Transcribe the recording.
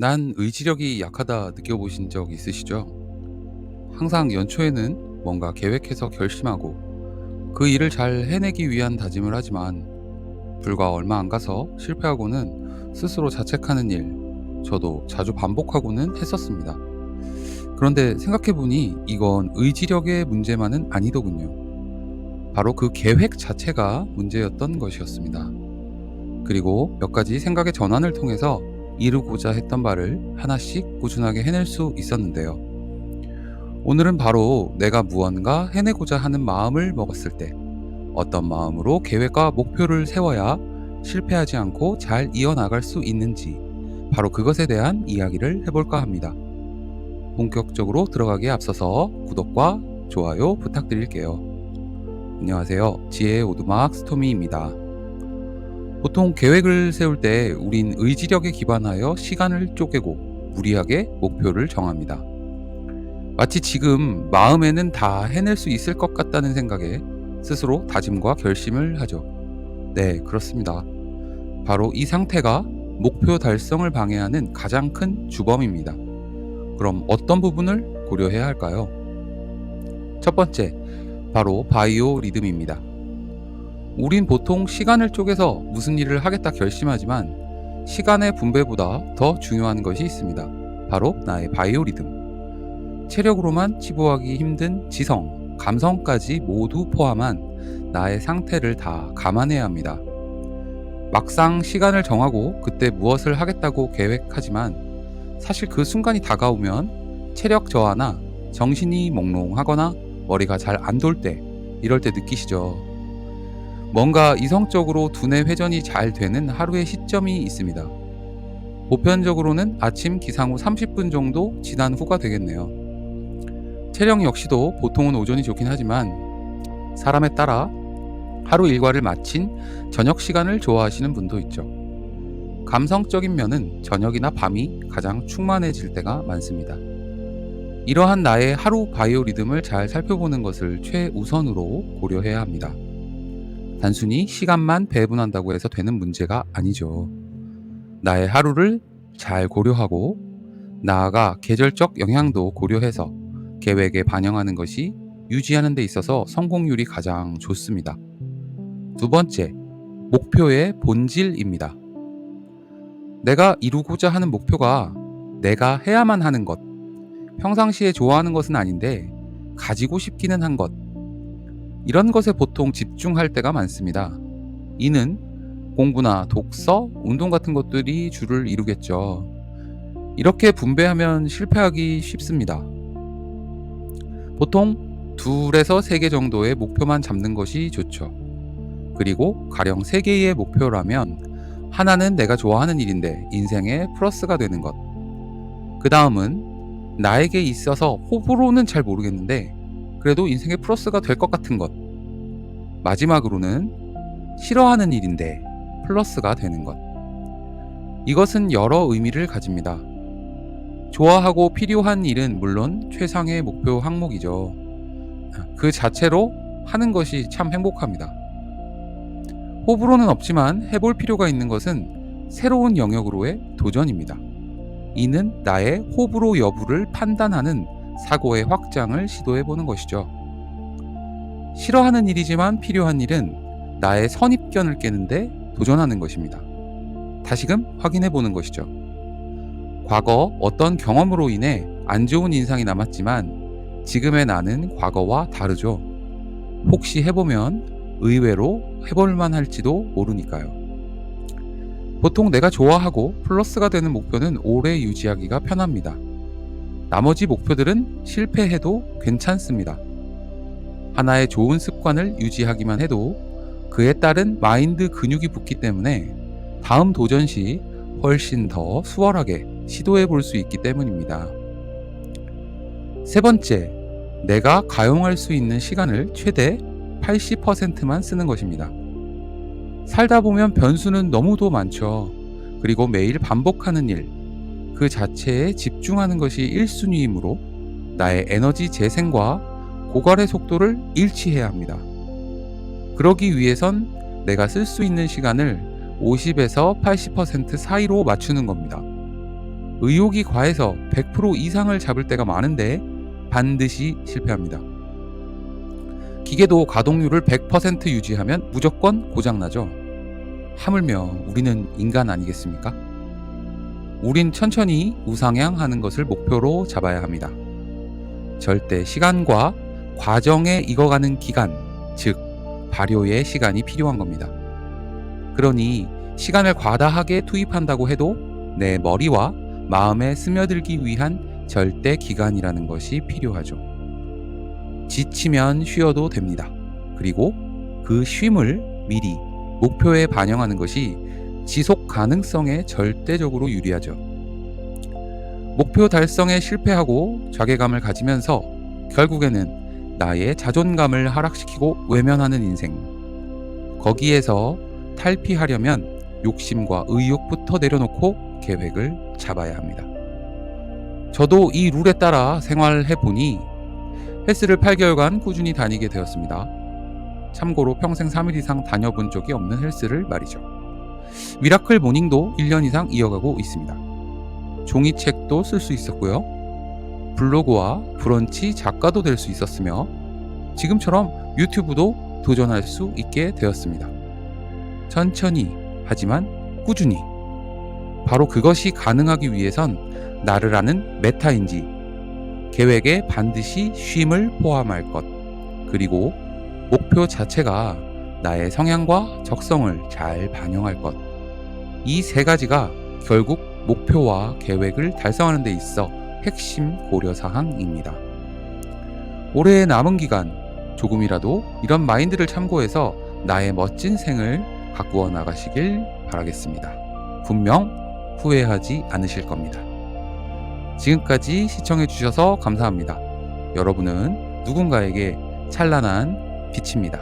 난 의지력이 약하다 느껴보신 적 있으시죠? 항상 연초에는 뭔가 계획해서 결심하고 그 일을 잘 해내기 위한 다짐을 하지만 불과 얼마 안 가서 실패하고는 스스로 자책하는 일, 저도 자주 반복하고는 했었습니다. 그런데 생각해보니 이건 의지력의 문제만은 아니더군요. 바로 그 계획 자체가 문제였던 것이었습니다. 그리고 몇 가지 생각의 전환을 통해서 이루고자 했던 바를 하나씩 꾸준하게 해낼 수 있었는데요. 오늘은 바로 내가 무언가 해내고자 하는 마음을 먹었을 때 어떤 마음으로 계획과 목표를 세워야 실패하지 않고 잘 이어나갈 수 있는지 바로 그것에 대한 이야기를 해볼까 합니다. 본격적으로 들어가기에 앞서서 구독과 좋아요 부탁드릴게요. 안녕하세요. 지혜의 오두막 스토미입니다. 보통 계획을 세울 때 우린 의지력에 기반하여 시간을 쪼개고 무리하게 목표를 정합니다. 마치 지금 마음에는 다 해낼 수 있을 것 같다는 생각에 스스로 다짐과 결심을 하죠. 네, 그렇습니다. 바로 이 상태가 목표 달성을 방해하는 가장 큰 주범입니다. 그럼 어떤 부분을 고려해야 할까요? 첫 번째, 바로 바이오 리듬입니다. 우린 보통 시간을 쪼개서 무슨 일을 하겠다 결심하지만 시간의 분배보다 더 중요한 것이 있습니다. 바로 나의 바이오 리듬. 체력으로만 치부하기 힘든 지성, 감성까지 모두 포함한 나의 상태를 다 감안해야 합니다. 막상 시간을 정하고 그때 무엇을 하겠다고 계획하지만 사실 그 순간이 다가오면 체력 저하나 정신이 몽롱하거나 머리가 잘 안 돌 때, 이럴 때 느끼시죠? 뭔가 이성적으로 두뇌 회전이 잘 되는 하루의 시점이 있습니다. 보편적으로는 아침 기상 후 30분 정도 지난 후가 되겠네요. 체력 역시도 보통은 오전이 좋긴 하지만 사람에 따라 하루 일과를 마친 저녁 시간을 좋아하시는 분도 있죠. 감성적인 면은 저녁이나 밤이 가장 충만해질 때가 많습니다. 이러한 나의 하루 바이오 리듬을 잘 살펴보는 것을 최우선으로 고려해야 합니다. 단순히 시간만 배분한다고 해서 되는 문제가 아니죠. 나의 하루를 잘 고려하고 나아가 계절적 영향도 고려해서 계획에 반영하는 것이 유지하는 데 있어서 성공률이 가장 좋습니다. 두 번째, 목표의 본질입니다. 내가 이루고자 하는 목표가 내가 해야만 하는 것, 평상시에 좋아하는 것은 아닌데 가지고 싶기는 한 것, 이런 것에 보통 집중할 때가 많습니다. 이는 공부나 독서, 운동 같은 것들이 주를 이루겠죠. 이렇게 분배하면 실패하기 쉽습니다. 보통 둘에서 세 개 정도의 목표만 잡는 것이 좋죠. 그리고 가령 세 개의 목표라면 하나는 내가 좋아하는 일인데 인생에 플러스가 되는 것. 그 다음은 나에게 있어서 호불호는 잘 모르겠는데 그래도 인생에 플러스가 될 것 같은 것. 마지막으로는 싫어하는 일인데 플러스가 되는 것. 이것은 여러 의미를 가집니다. 좋아하고 필요한 일은 물론 최상의 목표 항목이죠. 그 자체로 하는 것이 참 행복합니다. 호불호는 없지만 해볼 필요가 있는 것은 새로운 영역으로의 도전입니다. 이는 나의 호불호 여부를 판단하는 사고의 확장을 시도해보는 것이죠. 싫어하는 일이지만 필요한 일은 나의 선입견을 깨는데 도전하는 것입니다. 다시금 확인해보는 것이죠. 과거 어떤 경험으로 인해 안 좋은 인상이 남았지만 지금의 나는 과거와 다르죠. 혹시 해보면 의외로 해볼만 할지도 모르니까요. 보통 내가 좋아하고 플러스가 되는 목표는 오래 유지하기가 편합니다. 나머지 목표들은 실패해도 괜찮습니다. 하나의 좋은 습관을 유지하기만 해도 그에 따른 마인드 근육이 붙기 때문에 다음 도전 시 훨씬 더 수월하게 시도해 볼 수 있기 때문입니다. 세 번째, 내가 가용할 수 있는 시간을 최대 80%만 쓰는 것입니다. 살다 보면 변수는 너무도 많죠. 그리고 매일 반복하는 일, 그 자체에 집중하는 것이 1순위이므로 나의 에너지 재생과 고갈의 속도를 일치해야 합니다. 그러기 위해선 내가 쓸 수 있는 시간을 50에서 80% 사이로 맞추는 겁니다. 의욕이 과해서 100% 이상을 잡을 때가 많은데 반드시 실패합니다. 기계도 가동률을 100% 유지하면 무조건 고장나죠. 하물며 우리는 인간 아니겠습니까? 우린 천천히 우상향하는 것을 목표로 잡아야 합니다. 절대 시간과 과정에 익어가는 기간, 즉 발효의 시간이 필요한 겁니다. 그러니 시간을 과다하게 투입한다고 해도 내 머리와 마음에 스며들기 위한 절대 기간이라는 것이 필요하죠. 지치면 쉬어도 됩니다. 그리고 그 쉼을 미리 목표에 반영하는 것이 지속 가능성에 절대적으로 유리하죠. 목표 달성에 실패하고 자괴감을 가지면서 결국에는 나의 자존감을 하락시키고 외면하는 인생. 거기에서 탈피하려면 욕심과 의욕부터 내려놓고 계획을 잡아야 합니다. 저도 이 룰에 따라 생활해 보니 헬스를 8개월간 꾸준히 다니게 되었습니다. 참고로 평생 3일 이상 다녀본 적이 없는 헬스를 말이죠. 미라클 모닝도 1년 이상 이어가고 있습니다. 종이책도 쓸 수 있었고요. 블로그와 브런치 작가도 될 수 있었으며 지금처럼 유튜브도 도전할 수 있게 되었습니다. 천천히 하지만 꾸준히. 바로 그것이 가능하기 위해선 나를 아는 메타인지, 계획에 반드시 쉼을 포함할 것, 그리고 목표 자체가 나의 성향과 적성을 잘 반영할 것. 이 세 가지가 결국 목표와 계획을 달성하는 데 있어 핵심 고려사항입니다. 올해의 남은 기간 조금이라도 이런 마인드를 참고해서 나의 멋진 생을 가꾸어 나가시길 바라겠습니다. 분명 후회하지 않으실 겁니다. 지금까지 시청해 주셔서 감사합니다. 여러분은 누군가에게 찬란한 빛입니다.